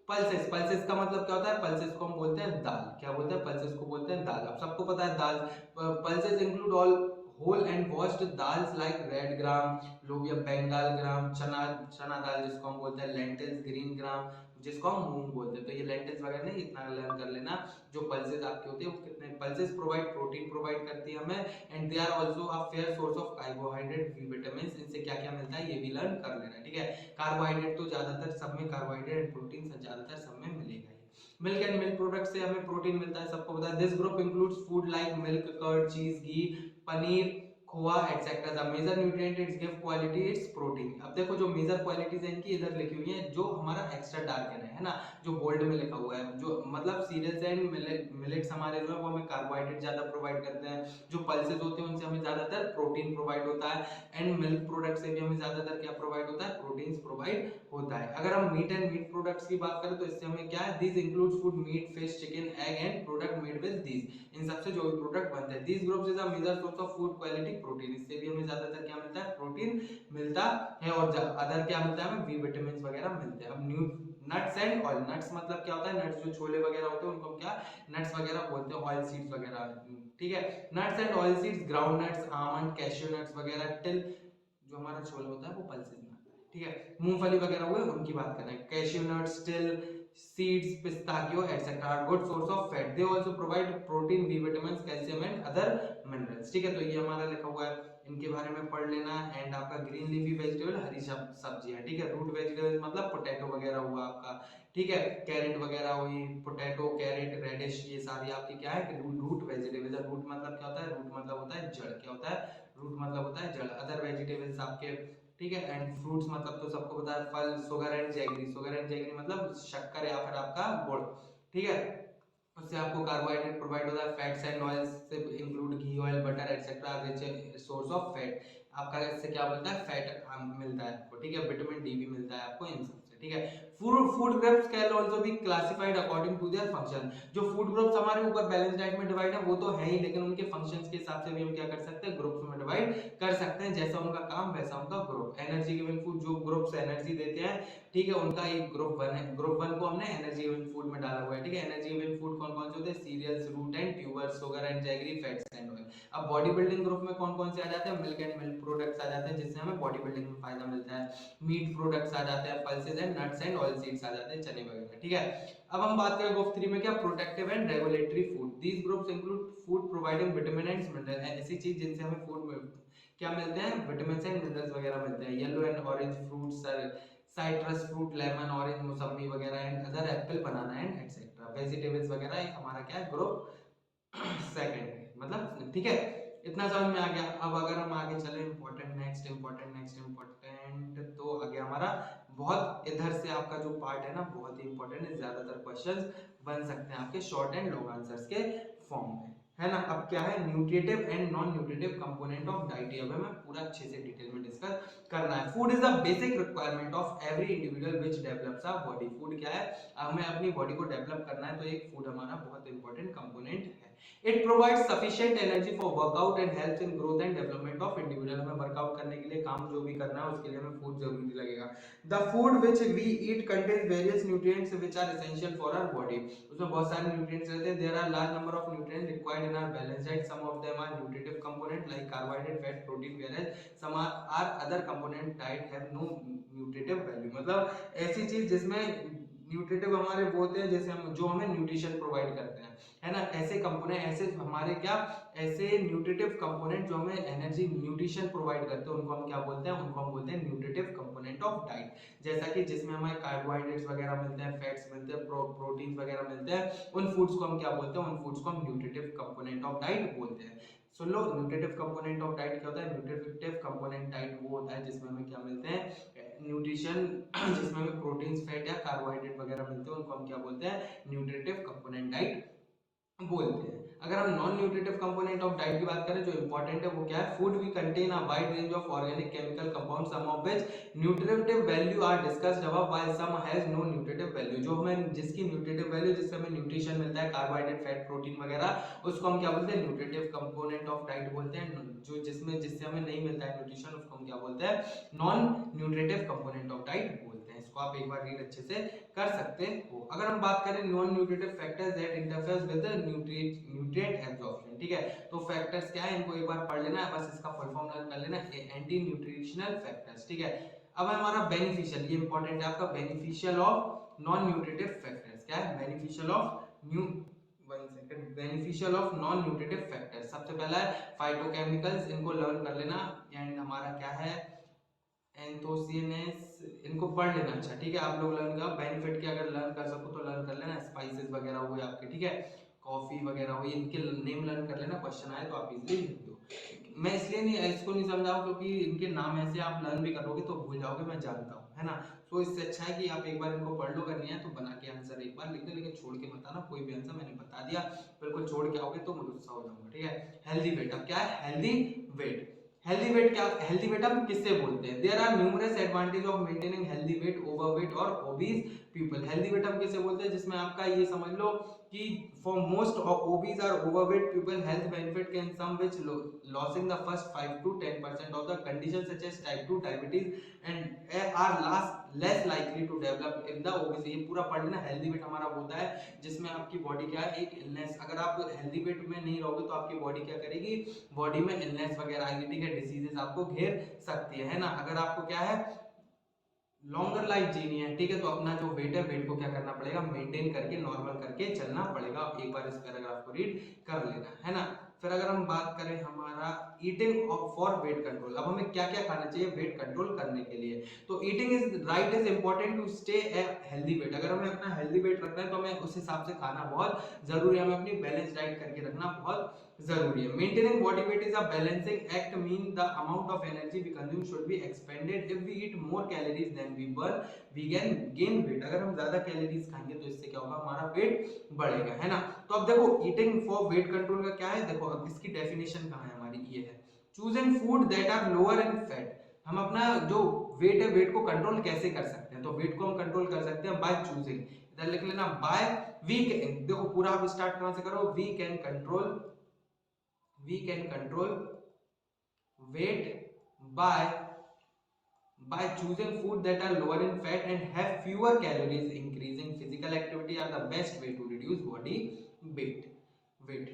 A: पल्सेस, पल्सेस का मतलब क्या होता है, पल्सेस को हम बोलते हैं दाल। क्या बोलते हैं, पल्सेस को बोलते हैं दाल। अब सबको पता है dal, pulses include all whole and washed dals like red gram, lobia, Bengal ग्राम, चना, चना दाल जिसको हम बोलते हैं लेंटिल्स, ग्रीन ग्राम जिसको हम मूंग बोलते हैं। तो ये लेंटिल्स वगैरह नहीं, इतना लर्न कर लेना। जो पल्सेस आपके होते हैं वो कितने, पल्सेस प्रोवाइड प्रोटीन प्रोवाइड करती है हमें, and they are also a fair source of carbohydrate, vitamins. इनसे क्या क्या मिलता है ये भी लर्न कर लेना। ठीक है, कार्बोहाइड्रेट तो ज्यादातर सब में, कार्बोहाइड्रेट एंड प्रोटीन ज्यादातर सब में मिलेगा। मिल्क एंड मिल्क प्रोडक्ट से हमें प्रोटीन मिलता है, सबको पता है। This group includes food like milk, curd, cheese, ghee, paneer, khoa etcetera. The major nutrient its give quality it's protein. अब देखो जो मेजर क्वालिटीज है इनकी इधर लिखी हुई है, जो हमारा एक्स्ट्रा डार्क है ना, जो बोल्ड में लिखा हुआ है, जो मतलब सीरियल्स एंड मिलेट्स हमारे जो है वो हमें कार्बोहाइड्रेट ज्यादा प्रोवाइड करते हैं। जो पल्सेस होते हैं उनसे हमें ज्यादातर प्रोटीन प्रोवाइड होता है, एंड मिल्क प्रोडक्ट से भी हमें ज्यादातर क्या प्रोवाइड होता है, प्रोटीन्स प्रोवाइड होता है। अगर हम मीट एंड मीट प्रोडक्ट्स की बात करें तो इससे हमें क्या है, this includes food meat, fish, chicken, egg and product made with this. इन सबसे जो भी प्रोडक्ट बनते हैं, this groups is a major source of food quality protein. इससे भी हमें ज्यादातर क्या मिलता है, प्रोटीन मिलता है, और अदर क्या मिलता है हमें, बी विटामिन वगैरह मिलते हैं। अब new nuts and oil, nuts मतलब क्या होता है, नट्स जो छोले वगैरह होते हैं उनको क्या नट्स वगैरह बोलते हैं, ऑयल सीड्स वगैरह। ठीक है, nuts and oil seeds, ground nuts, almond, cashew nuts वगैरह, टिल जो हमारा छोला होता है वो पल्सेस में आता है। ठीक है, मूंगफली वगैरह हुए उनकी बात कर रहे हैं। Cashew nuts, still seeds, pistachio etcetera are good source of fat, they also provide protein, B vitamins, calcium and other minerals. ठीक है, तो ये हमारा लिखा हुआ है, इनके बारे में पढ़ लेना। एंड आपका ग्रीन लीफी वेजिटेबल, हरी सब्जियां, ठीक है। रूट वेजिटेबल मतलब पोटैटो वगैरह हुआ आपका, ठीक है, कैरेट वगैरह हुई, पोटैटो, कैरेट, रेडिश, ये सारी आपकी क्या है कि रूट वेजिटेबल्स है। रूट मतलब क्या होता है? रूट मतलब होता है जड़। क्या होता है? रूट मतलब होता है जड़। अदर वेजिटेबल्स आपके, ठीक है। एंड फ्रूट्स मतलब तो सबको पता है, फल, sugar and jaggery. Sugar and jaggery मतलब शक्कर या फिर आपका गुड़, ठीक है। उससे आपको कार्बोहाइड्रेट प्रोवाइड होता है। फैट्स एंड ऑयल्स से include ghee, oil, butter etcetera rich source of fat. आपका इससे क्या मिलता है? फैट मिलता है आपको, ठीक है। विटामिन डी भी मिलता है आपको इन सबसे, ठीक है। Food groups can also be classified according to their function. जो फूड ग्रुप्स हमारे ऊपर बैलेंस डाइट में डिवाइड है वो तो है ही, लेकिन उनके फंक्शंस के हिसाब से भी हम क्या कर सकते हैं? ग्रुप्स में डिवाइड कर सकते हैं। जैसा उनका काम वैसा उनका ग्रुप। एनर्जी गिविंग फूड, जो ग्रुप्स एनर्जी देते हैं, ठीक है, उनका एक ग्रुप 1 है। ग्रुप 1 को हमने एनर्जी गिविंग फूड में डाला हुआ है, ठीक है। एनर्जी गिविंग फूड कौन कौन से होते हैं? Cereals, root and tubers, sugar and jaggery, fats and oil. अब बॉडी बिल्डिंग ग्रुप में कौन कौन से आ जाते हैं? मिल्क एंड मिल्क प्रोडक्ट्स आ जाते हैं, जिससे हमें बॉडी बिल्डिंग में फायदा मिलता है। मीट प्रोडक्ट्स आ जाते हैं, pulses and nuts and oil seeds आ जाते हैं, चने वगैरह, ठीक है। अब हम बात करें ग्रुप 3 में, क्या? Protective and regulatory food. These groups include food providing vitamin and mineral, ऐसी चीज जिनसे हमें फूड क्या मिलते हैं? विटामिन एंड मिनरल्स वगैरह मिलते हैं। Yellow and orange fruits, citrus fruit, lemon, orange, मौसम्बी वगैरह, and other Apple, banana and etcetera. Vegetables वगैरह हमारा क्या है? ग्रुप सेकंड, मतलब, ठीक है। इतना समझ में आ गया। अब अगर हम आगे चले, important next, important next, important, तो आगे हमारा बहुत इधर से आपका जो पार्ट है ना, बहुत ही इंपॉर्टेंट है। ज्यादातर क्वेश्चंस बन सकते हैं आपके शॉर्ट एंड लॉन्ग आंसर्स के फॉर्म में, है ना। अब क्या है? Nutritive and non nutritive component of diet, अब हमें पूरा अच्छे से डिटेल में डिस्कस करना है। Food is the basic requirement of every individual which develops a body. Food क्या है? हमें अपनी बॉडी को डेवलप करना है, तो एक फूड हमारा बहुत इंपॉर्टेंट कंपोनेंट है। It provides sufficient energy for workout and helps in growth and development of individual। हमें वर्कआउट करने के लिए, काम जो भी करना है उसके लिए हमें फूड जरूरी लगेगा। The food which we eat contains various nutrients which are essential for our body। उसमें बहुत सारे nutrients रहते हैं। There are large number of nutrients required in our balanced diet। Some of them are nutritive component like carbohydrate, fat, protein, whereas some are other component diet have no nutritive value। मतलब ऐसी चीज जिसमें न्यूट्रिटिव हमारे वो होते हैं, जैसे हम जो हमें न्यूट्रिशन प्रोवाइड करते हैं, है ना। ऐसे कंपोनेंट, ऐसे हमारे क्या, ऐसे न्यूट्रिटिव कंपोनेंट जो हमें एनर्जी, न्यूट्रिशन प्रोवाइड करते हैं, उनको हम क्या बोलते हैं? उनको हम बोलते हैं न्यूट्रिटिव कंपोनेंट ऑफ डाइट। जैसा कि जिसमें हमें कार्बोहाइड्रेट्स वगैरह मिलते हैं, फैट्स मिलते हैं, प्रोटीन वगैरह मिलते हैं, उन फूड्स को हम क्या बोलते हैं? उन फूड्स को हम न्यूट्रिटिव कंपोनेंट ऑफ डाइट बोलते हैं। सुन लो, न्यूट्रिटिव कंपोनेंट ऑफ डाइट क्या होता है? न्यूट्रिटिव कंपोनेंट डाइट वो होता है जिसमें हमें क्या मिलते हैं? न्यूट्रिशन, जिसमें हमें प्रोटीन, फैट या कार्बोहाइड्रेट वगैरह मिलते हैं, उनको हम क्या बोलते हैं? न्यूट्रिटिव कंपोनेंट डाइट बोलते हैं। अगर हम non nutritive component of diet की बात करें, जो इंपॉर्टेंट है वो क्या है? Food we contain a wide range of organic chemical compound, some of which nutritive value are discussed above, while some has no nutritive value. जो हमें, जिसकी न्यूट्रिटिव वैल्यू, जिससे हमें न्यूट्रिशन मिलता है, कार्बोहाइड्रेट, फैट, प्रोटीन वगैरह, उसको हम क्या बोलते हैं? न्यूट्रिटिव कंपोनेंट ऑफ डाइट बोलते हैं। जो जिसमें, जिससे हमें नहीं मिलता है न्यूट्रिशन, उसको हम क्या बोलते हैं? Non nutritive component of diet बोलते हैं। इसको आप एक बार रीड अच्छे से कर सकते हो। अगर हम बात करें non nutritive factors that interferes with nutrient absorption, ठीक है, तो फैक्टर्स क्या है? इनको एक बार पढ़ लेना है, बस इसका फुल फॉर्म लर्न कर लेना, एंटी न्यूट्रिशनल फैक्टर्स, ठीक है। अब हमारा बेनिफिशियल, ये इंपॉर्टेंट है आपका, beneficial of non nutritive factors. क्या है? Beneficial of beneficial of non nutritive factors. सबसे पहला है फाइटोकेमिकल्स, इनको लर्न कर लेना। एंड हमारा क्या है? एंथोसियनेस, इनको पढ़ लेना। अच्छा, ठीक है, आप लोग लर्न का बेनिफिट के अगर लर्न कर सको तो लर्न कर लेना। स्पाइसेस वगैरह हुए आपके, ठीक है, कॉफी वगैरह हुई, इनके नेम लर्न कर लेना। क्वेश्चन आए तो आप इजीली लिख दो। मैं इसलिए नहीं, इसको नहीं समझाऊं क्योंकि इनके नाम ऐसे आप लर्न भी करोगे तो भूल जाओगे, मैं जानता हूँ, है ना। तो इससे अच्छा है कि आप एक बार इनको पढ़ लो, करनी है तो बना के आंसर एक बार लिख दो, लेकिन छोड़ के मत आना कोई भी आंसर। मैंने बता दिया, बिल्कुल छोड़ के आओगे तो मैं गुस्सा हो जाऊंगा, ठीक है। हेल्दी वेट, अब क्या है? हेल्दी वेट, हेल्दी वेट क्या? हेल्दी वेट हम किससे बोलते हैं? There are numerous advantage of maintaining healthy weight overweight और ओबीज पीपल। हेल्दी वेट हम किसे बोलते हैं? जिसमें आपका ये समझ लो कि फॉर मोस्ट ओबीज और overweight people health benefit can some which losing the first 5 to 10% of the condition such as type 2 diabetes and are less likely to develop in the obesity. ये पूरा पढ़ लेना। हेल्दी वेट हमारा होता है जिसमें आपकी बॉडी क्या है? एक इलनेस, अगर आप हेल्दी वेट में नहीं रहोगे तो आपकी बॉडी क्या करेगी? बॉडी में इलनेस वगैरह आएगी, ठीक है, डिसीजेस आपको घेर सकती है ना। अगर आपको क्या है? लॉन्गर लाइफ जीनी है, ठीक है, तो अपना जो वेट है, वेट को क्या करना पड़ेगा, मेंटेन करके नॉर्मल करके चलना पड़ेगा। एक बार इस पैराग्राफ को रीड कर लेना है ना। फिर अगर हम बात करें हमारा ईटिंग फॉर वेट कंट्रोल, अब हमें क्या क्या खाना चाहिए वेट कंट्रोल करने के लिए, तो eating is right is important to stay a healthy weight. अगर हमें अपना हेल्दी वेट रखना है तो हमें उस हिसाब से खाना बहुत जरूरी है, हमें अपनी बैलेंस डाइट करके रखना बहुत जरूरी है। Maintaining body weight is a balancing act, mean the amount of energy we consume should be expended. If we eat more calories than we burn we can gain weight. अगर हम ज्यादा कैलोरीज खाएंगे तो इससे क्या होगा, हमारा वेट बढ़ेगा, है ना। तो अब देखो ईटिंग फॉर वेट कंट्रोल का क्या है, देखो अब इसकी डेफिनेशन कहाँ है हमारी, ये है choosing food that are lower in fat. हम अपना जो वेट है, वेट को कंट्रोल कैसे कर सकते हैं, तो वेट को हम कंट्रोल कर सकते हैं बाय चूजिंग, इधर लिख लेना बाय वी कैन, देखो पूरा आप स्टार्ट कहां से करो, we can control weight by choosing food that are lower in fat and have fewer calories. Increasing physical activity are the best way to reduce body weight।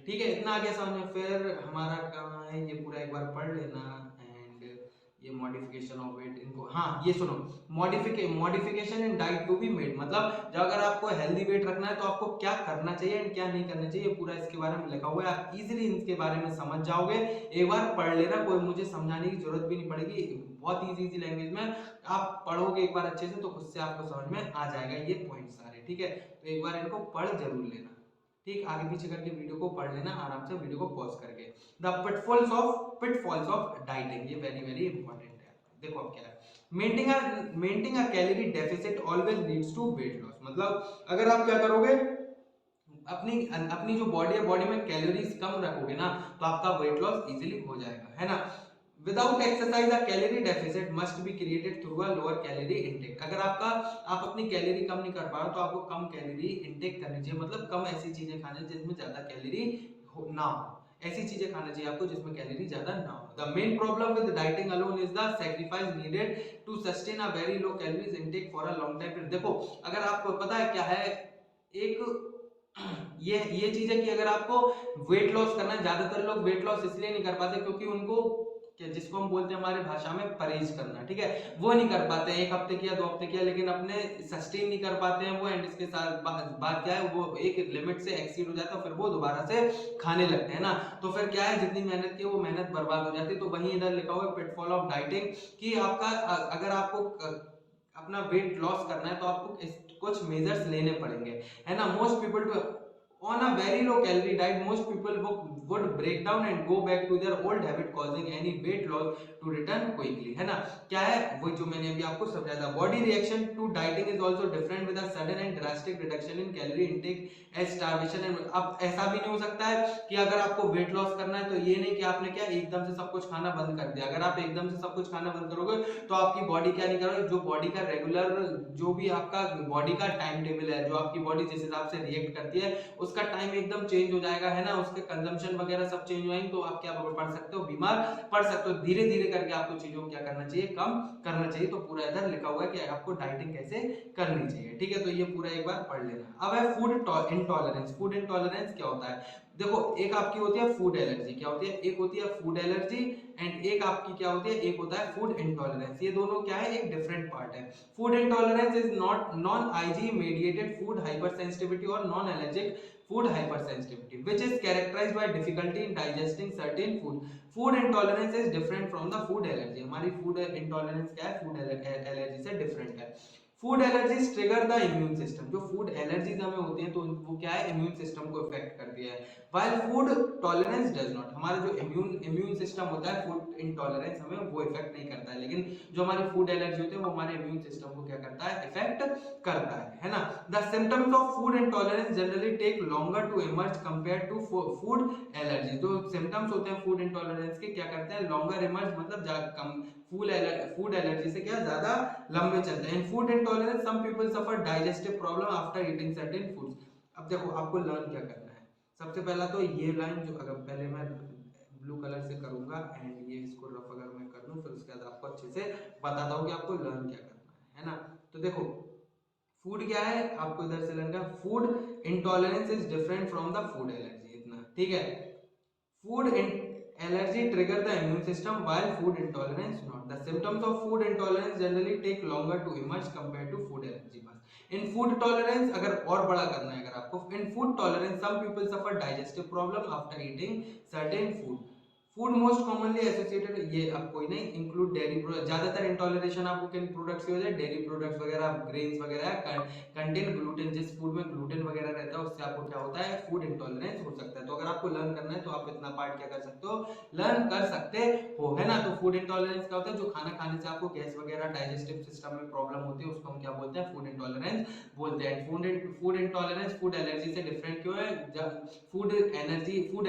A: ठीक है, इतना आगे समझ में। फिर हमारा कहाँ है, ये पूरा एक बार पढ़ लेना। एंड ये मॉडिफिकेशन ऑफ वेट, इनको हाँ ये सुनो, modification in diet to be made, मतलब जब अगर आपको हेल्दी वेट रखना है तो आपको क्या करना चाहिए एंड क्या नहीं करना चाहिए, पूरा इसके बारे में लिखा हुआ है, आप इजीली इसके बारे में समझ जाओगे। एक बार पढ़ लेना, कोई मुझे समझाने की जरूरत भी नहीं पड़ेगी, बहुत इजी लैंग्वेज में आप पढ़ोगे एक बार अच्छे से तो खुद से आपको समझ में आ जाएगा ये पॉइंट सारे, ठीक है। तो एक बार इनको पढ़ जरूर लेना, ठीक, आगे पीछे करके वीडियो को पढ़ लेना आराम से, वीडियो को पॉज करके। द पिटफॉल्स ऑफ डाइटिंग, ये वेरी इंपॉर्टेंट है। देखो अब क्या है, maintaining a calorie deficit always leads to weight loss, मतलब अगर आप क्या करोगे, अपनी अपनी जो बॉडी है, बॉडी में कैलोरीज कम रखोगे ना तो आपका वेट लॉस इजीली हो जाएगा, है ना। Without exercise a calorie deficit must be created through a lower calorie intake. अगर आप अपनी कैलोरी कम नहीं कर पा रहे तो आपको कम कैलोरी इंटेक करनी चाहिए, मतलब कम ऐसी चीजें खानी जिसमें ज्यादा कैलोरी ना हो, ऐसी चीजें खाना चाहिए आपको जिसमें कैलोरी ज्यादा ना हो। The main problem with dieting alone is the sacrifice needed to sustain a very low calories intake for a long time. देखो अगर आपको पता है क्या है, एक ये चीज है कि अगर आपको वेट लॉस करना है, ज्यादातर लोग वेट लॉस इसलिए नहीं कर पाते क्योंकि उनको क्या, जिसको हम बोलते हैं हमारे भाषा में परहेज करना, ठीक है, वो नहीं कर पाते हैं। एक हफ्ते किया, 2 हफ्ते किया, लेकिन अपने सस्टेन नहीं कर पाते हैं वो, एंड इसके साथ बात क्या है, वो एक लिमिट से एक्सीड हो जाता है, फिर वो दोबारा से खाने लगते हैं ना, तो फिर क्या है, जितनी मेहनत की वो मेहनत बर्बाद हो जाती है। तो वही इधर लिखा हुआ है पिटफॉल ऑफ डाइटिंग, कि आपका अगर आपको अपना वेट लॉस करना है तो आपको कुछ मेजर्स लेने पड़ेंगे, है ना। Most people to on a very low calorie diet, most people would break down and go back to their old habit, causing any weight loss to return quickly, है ना। क्या है वो जो मैंने अभी आपको समझाया था, body reaction to dieting is also different with a sudden and drastic reduction in calorie intake as starvation and. अब ऐसा भी नहीं हो सकता है कि अगर आपको वेट लॉस करना है तो ये नहीं कि आपने क्या एकदम से सब कुछ खाना बंद कर दिया। अगर आप एकदम से सब कुछ खाना बंद करोगे तो आपकी बॉडी क्या नहीं करोगे, जो बॉडी का रेगुलर जो भी आपका बॉडी का टाइम टेबल है, जो आपकी बॉडी जिस हिसाब से रिएक्ट करती है उसका टाइम एकदम चेंज हो जाएगा, है ना, उसके कंजम्पशन वगैरह सब चेंज हो जाएंगे, तो आप क्या पड़ सकते हो, बीमार पड़ सकते हो। धीरे धीरे करके आपको चीजों को क्या करना चाहिए, कम करना चाहिए। तो पूरा इधर लिखा हुआ है कि आपको डाइटिंग कैसे करनी चाहिए, ठीक है। तो ये पूरा एक बार पढ़ लेना। अब है फूड इंटॉलरेंस। फूड इंटॉलरेंस क्या होता है, देखो एक आपकी होती है फूड एलर्जी, क्या होती है, एक होती है फूड एलर्जी एंड एक आपकी क्या होती है, एक होता है फूड इंटॉलरेंस। ये दोनों क्या है, एक डिफरेंट पार्ट है। Food intolerance is not non IG mediated food hyper sensitivity और non allergic food hypersensitivity which is characterized by difficulty in digesting certain food. Food intolerance is different from the food allergy। हमारी food intolerance क्या है, food allergy से different है। Food allergies trigger the immune system, जो फूड एलर्जीज हमें होती हैं तो वो क्या है, इम्यून सिस्टम को इफेक्ट करती है। While food tolerance does not, हमारा जो इम्यून सिस्टम होता है, फूड इंटॉलरेंस हमें वो इफेक्ट नहीं करता है, लेकिन जो हमारी फूड एलर्जी होती है वो हमारे इम्यून सिस्टम को क्या करता है, इफेक्ट करता है ना। The symptoms of food intolerance generally take longer to emerge compare to food allergy. जो सिम्टम्स होते हैं फूड इंटॉलरेंस के, क्या करते हैं, लॉन्गर इमर्ज, मतलब फूड एलर्जी से क्या ज्यादा लंबे चलते हैं। Food intolerance some people suffer digestive problem after eating certain foods. अब देखो आपको लर्न क्या करना है, सबसे पहला तो ये लाइन जो अगर पहले मैं ब्लू कलर से करूंगा एंड ये इसको रफ अगर मैं कर दूं, फिर उसके बाद आपको अच्छे से बताता हूँ कि आपको लर्न क्या करना है ना। तो देखो फूड क्या है, आपको इधर से लर्न करना, food intolerance is different from the food allergy, इतना ठीक है। Food Allergy trigger the immune system while food intolerance not. The symptoms of food intolerance generally take longer to emerge compared to food allergy. बस in food tolerance अगर और बड़ा करना है अगर आपको, in food tolerance some people suffer digestive problem after eating certain food. Food most commonly associated, ये अब कोई नहीं, इंक्लूड डेयरी प्रोडक्ट, ज्यादातर इंटॉलरेशन आपको किन प्रोडक्ट्स की हो जाए, डेयरी प्रोडक्ट्स वगैरह, ग्रेन्स वगैरह, कंटेन ग्लूटेन, जिस फूड में ग्लूटेन वगैरह रहता है उससे आपको क्या होता है, फूड इंटॉलरेंस हो सकता है। तो अगर आपको लर्न करना है तो आप इतना पार्ट क्या कर सकते हो, लर्न कर सकते हो, है ना। तो फूड इंटॉलरेंस क्या होता है, जो खाना खाने से आपको गैस वगैरह डाइजेस्टिव सिस्टम में प्रॉब्लम होती है उसको हम क्या बोलते हैं, फूड इंटॉलरेंस बोलते हैं। फूड इंटॉलरेंस फूड एलर्जी से डिफरेंट क्यों है, जब फूड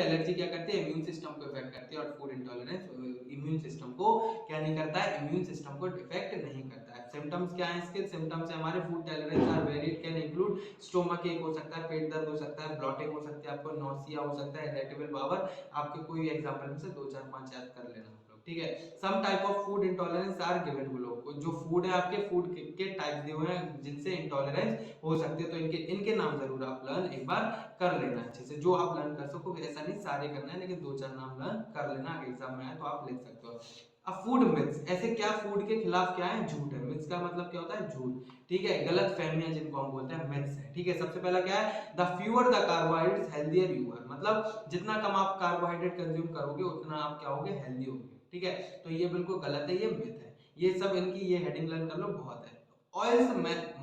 A: एलर्जी क्या करती है, इम्यून सिस्टम को इफेक्ट करती है, और फूड इंटॉलरेंस इम्यून सिस्टम को क्या नहीं करता है, इम्यून सिस्टम को इफेक्ट नहीं करता है। सिम्टम्स क्या है इसके, सिम्टम्स है हमारे food tolerance are varied, can include stomach ache हो सकता है, पेट दर्द हो सकता है, ब्लॉटिंग हो सकती है, आपको नौसिया हो सकता है, इरिटेबल बावर, आपके कोई भी एग्जांपल में से 2 4 5 याद कर लेना आप लोग, ठीक है। Some type of food intolerance are given below, जो फूड है आपके फूड के टाइप दिए हुए हैं जिनसे इंटॉलरेंस हो सकती है, तो इनके नाम जरूर आप लर्न एक बार कर लेना अच्छे से, जो आप लर्न कर सको, ऐसा नहीं सारे करना है, लेकिन 2 4 नाम लर्न कर लेना, अगर एग्जाम में आए तो आप लिख सकते हो। अब फूड मिथ्स, ऐसे क्या फूड के खिलाफ क्या है, झूठ है। मिथ्स का मतलब क्या होता है, झूठ, ठीक है, गलत फहमियां जिनको हम बोलते हैं मिथ्स है, ठीक है। सबसे पहला क्या है, the fewer the carbohydrates healthier you are, मतलब जितना कम आप कार्बोहाइड्रेट कंज्यूम करोगे उतना आप क्या होगे, हेल्दी होगे, ठीक है। तो ये बिल्कुल गलत है, ये मिथ है, ये सब इनकी ये हेडिंग लर्न कर लो, बहुत है। Oils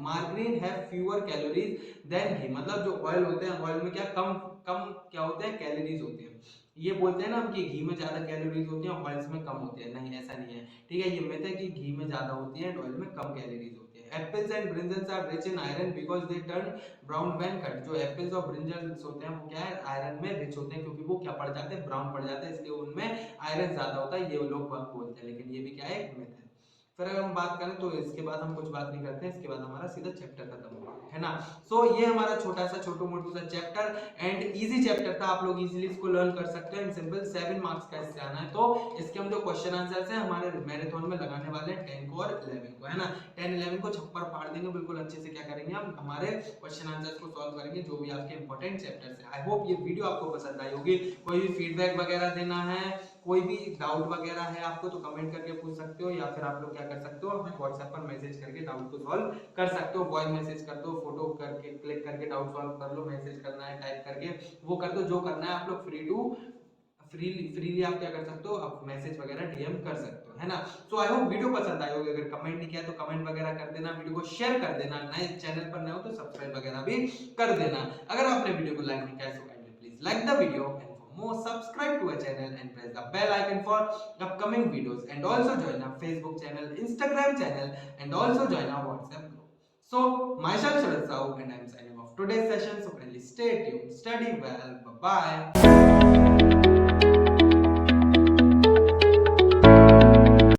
A: margarine have fewer calories than ghee, मतलब जो ऑयल होते हैं ऑयल में क्या कम कम क्या होते हैं, कैलोरीज होती है। ये बोलते हैं ना हम कि घी में ज्यादा कैलोरीज होती है, ऑयल्स में कम होती है, नहीं ऐसा नहीं है, ठीक है। ये मिथ है कि घी में ज्यादा होती है, ऑयल में कम कैलोरीज होती है। Apples and brinjals are rich in iron because they turn brown when cut, जो एप्पल्स और ब्रिंजल्स होते हैं वो क्या है, आयरन में रिच होते हैं, क्योंकि वो क्या पड़ जाते हैं, ब्राउन पड़ जाते हैं, इसलिए उनमें आयरन ज्यादा होता है, ये लोग बात बोलते हैं, लेकिन ये भी क्या है, एक मिथ है। फिर अगर हम बात करें तो इसके बाद हम कुछ बात नहीं करते हैं, इसके बाद हमारा सीधा चैप्टर खत्म होगा, है ना। सो ये हमारा छोटा सा छोटू मोटू सा चैप्टर एंड इजी चैप्टर था, आप लोग इजीली इसको लर्न कर सकते हैं। सिंपल 7 मार्क्स का इससे आना है, तो इसके हम जो क्वेश्चन आंसर्स हैं हमारे मैराथन में लगाने वाले हैं 10 को और 11 को, है ना। 10 11 को छप्पर फाड़ देंगे बिल्कुल अच्छे से, क्या करेंगे हम हमारे क्वेश्चन आंसर्स को सॉल्व करेंगे, जो भी आपके इंपॉर्टेंट चैप्टर्स हैं। आई होप ये वीडियो आपको पसंद आई होगी। कोई भी फीडबैक वगैरह देना है, कोई भी डाउट वगैरह है आपको तो कमेंट करके पूछ सकते हो, या फिर आप लोग क्या कर सकते हो, हमें व्हाट्सएप पर मैसेज करके डाउट को सॉल्व कर सकते हो। वॉइस मैसेज कर दो, फोटो करके क्लिक करके डाउट सॉल्व कर लो, मैसेज करना है टाइप करके वो कर दो, जो करना है आप लोग फ्रीली आप क्या कर सकते हो, आप मैसेज वगैरह डीएम कर सकते हो, है ना। सो आई होप वीडियो पसंद आई होगी। अगर कमेंट नहीं किया तो कमेंट वगैरह कर देना, वीडियो को शेयर कर देना, नए चैनल पर नए हो तो सब्सक्राइब वगैरह भी कर देना। अगर आपने वीडियो को लाइक नहीं किया तो kindly please like the video, more subscribe to our channel and press the bell icon for upcoming videos, and also join our Facebook channel, Instagram channel, and also join our WhatsApp group. So myself Sharad Sahu and I am signing off today's session, so kindly stay tuned, study well, bye bye.